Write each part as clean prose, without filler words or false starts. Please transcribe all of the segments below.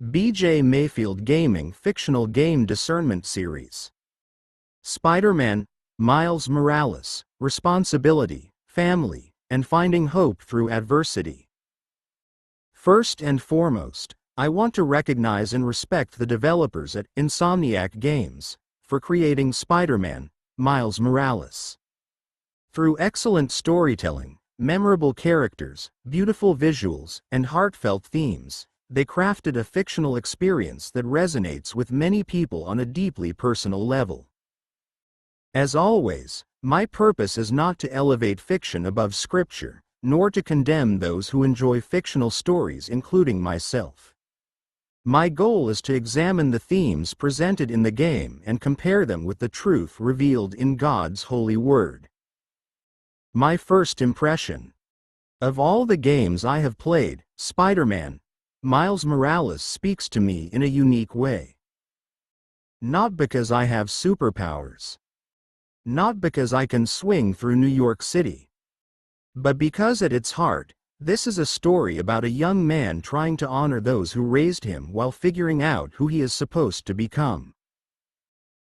B.J. Mayfield Gaming Fictional Game Discernment Series. Spider-Man, Miles Morales, Responsibility, Family, and Finding Hope Through Adversity. First and foremost, I want to recognize and respect the developers at Insomniac Games for creating Spider-Man, Miles Morales. Through excellent storytelling, memorable characters, beautiful visuals, and heartfelt themes, they crafted a fictional experience that resonates with many people on a deeply personal level. As always, my purpose is not to elevate fiction above scripture, nor to condemn those who enjoy fictional stories, including myself. My goal is to examine the themes presented in the game and compare them with the truth revealed in God's holy word. My first impression. Of all the games I have played, Spider-Man, Miles Morales speaks to me in a unique way. Not because I have superpowers. Not because I can swing through New York City. But because at its heart, this is a story about a young man trying to honor those who raised him while figuring out who he is supposed to become.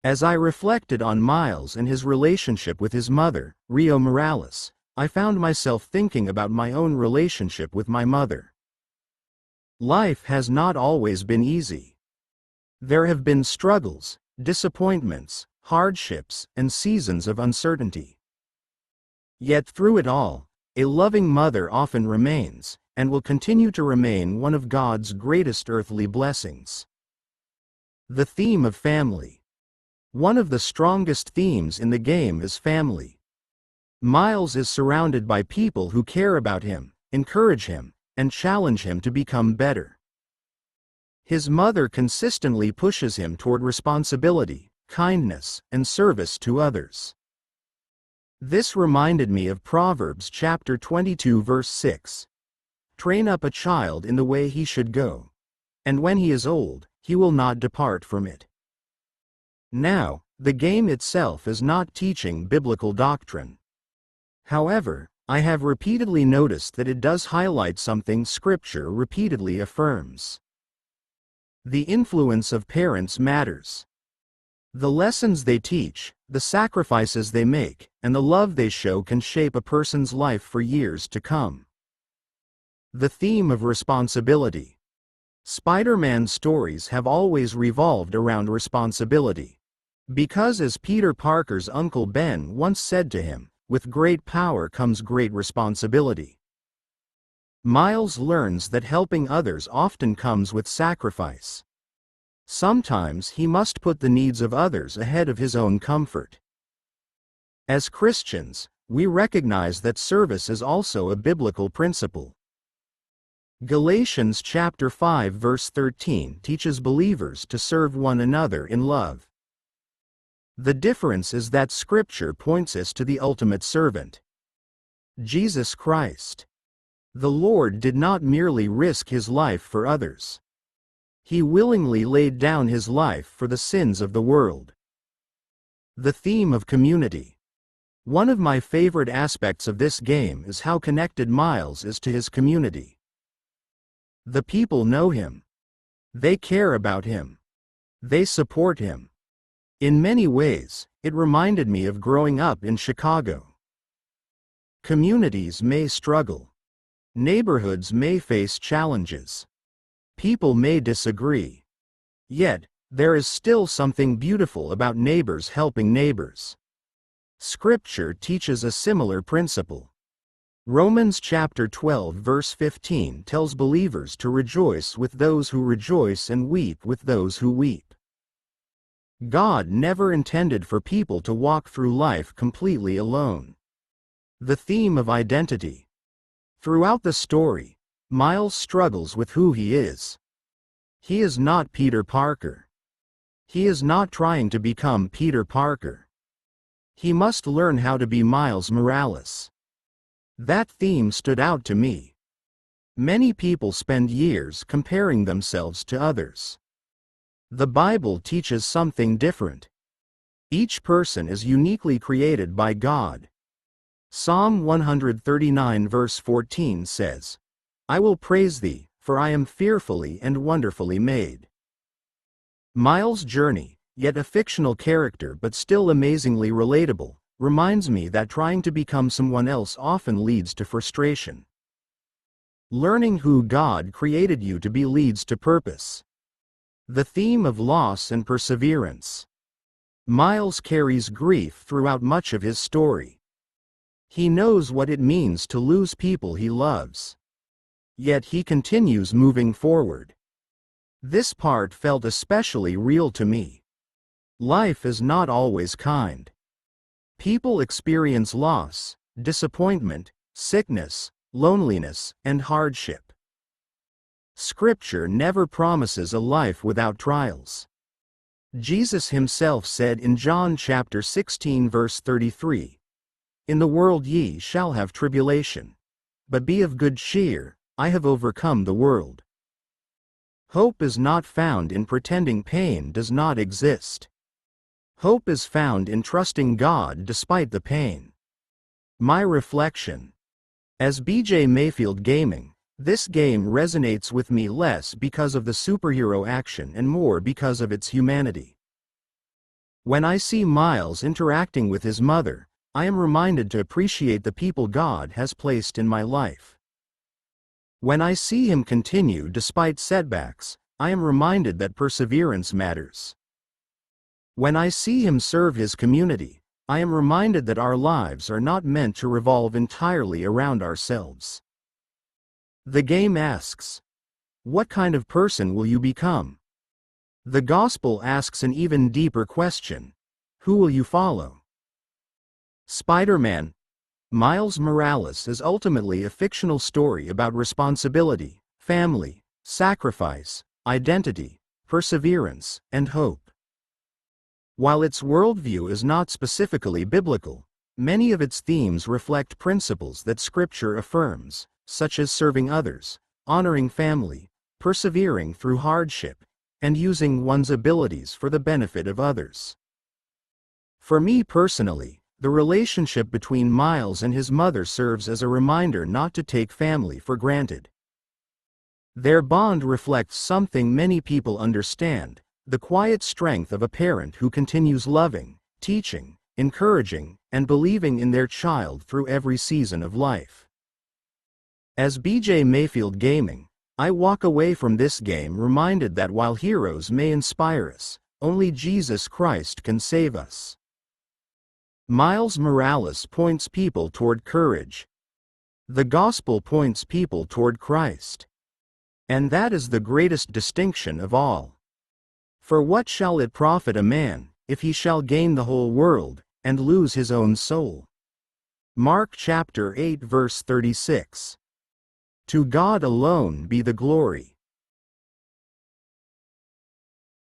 As I reflected on Miles and his relationship with his mother, Rio Morales, I found myself thinking about my own relationship with my mother. Life has not always been easy. There have been struggles, disappointments, hardships, and seasons of uncertainty. Yet through it all, a loving mother often remains, and will continue to remain, one of God's greatest earthly blessings. The theme of family. One of the strongest themes in the game is family. Miles is surrounded by people who care about him, encourage him, and challenge him to become better. His mother consistently pushes him toward responsibility, kindness, and service to others. This reminded me of Proverbs chapter 22 verse 6. Train up a child in the way he should go, and when he is old, he will not depart from it. Now, the game itself is not teaching biblical doctrine. However, I have repeatedly noticed that it does highlight something Scripture repeatedly affirms. The influence of parents matters. The lessons they teach, the sacrifices they make, and the love they show can shape a person's life for years to come. The theme of responsibility. Spider-Man stories have always revolved around responsibility. Because, as Peter Parker's Uncle Ben once said to him, with great power comes great responsibility. Miles learns that helping others often comes with sacrifice. Sometimes he must put the needs of others ahead of his own comfort. As Christians, we recognize that service is also a biblical principle. Galatians chapter 5 verse 13 teaches believers to serve one another in love. The difference is that Scripture points us to the ultimate servant, Jesus Christ. The Lord did not merely risk his life for others. He willingly laid down his life for the sins of the world. The theme of community. One of my favorite aspects of this game is how connected Miles is to his community. The people know him. They care about him. They support him. In many ways, it reminded me of growing up in Chicago. Communities may struggle. Neighborhoods may face challenges. People may disagree. Yet, there is still something beautiful about neighbors helping neighbors. Scripture teaches a similar principle. Romans chapter 12 verse 15 tells believers to rejoice with those who rejoice and weep with those who weep. God never intended for people to walk through life completely alone. The theme of identity. Throughout the story, Miles struggles with who he is. He is not Peter Parker. He is not trying to become Peter Parker. He must learn how to be Miles Morales. That theme stood out to me. Many people spend years comparing themselves to others. The Bible teaches something different. Each person is uniquely created by God. Psalm 139 verse 14 says, I will praise thee, for I am fearfully and wonderfully made. Miles' journey, yet a fictional character but still amazingly relatable, reminds me that trying to become someone else often leads to frustration. Learning who God created you to be leads to purpose. The theme of loss and perseverance. Miles carries grief throughout much of his story. He knows what it means to lose people he loves. Yet he continues moving forward. This part felt especially real to me. Life is not always kind. People experience loss, disappointment, sickness, loneliness, and hardship. Scripture never promises a life without trials. Jesus himself said in John chapter 16 verse 33, "In the world ye shall have tribulation. But be of good cheer, I have overcome the world." Hope is not found in pretending pain does not exist. Hope is found in trusting God despite the pain. My reflection. As BJ Mayfield Gaming, this game resonates with me less because of the superhero action and more because of its humanity. When I see Miles interacting with his mother, I am reminded to appreciate the people God has placed in my life. When I see him continue despite setbacks, I am reminded that perseverance matters. When I see him serve his community, I am reminded that our lives are not meant to revolve entirely around ourselves. The game asks, what kind of person will you become? The gospel asks an even deeper question, who will you follow? Spider-Man, Miles Morales is ultimately a fictional story about responsibility, family, sacrifice, identity, perseverance, and hope. While its worldview is not specifically biblical, many of its themes reflect principles that Scripture affirms, such as serving others, honoring family, persevering through hardship, and using one's abilities for the benefit of others. For me personally, the relationship between Miles and his mother serves as a reminder not to take family for granted. Their bond reflects something many people understand: the quiet strength of a parent who continues loving, teaching, encouraging, and believing in their child through every season of life. As BJ Mayfield Gaming, I walk away from this game reminded that while heroes may inspire us, only Jesus Christ can save us. Miles Morales points people toward courage. The gospel points people toward Christ. And that is the greatest distinction of all. For what shall it profit a man, if he shall gain the whole world, and lose his own soul? Mark chapter 8 verse 36. To God alone be the glory.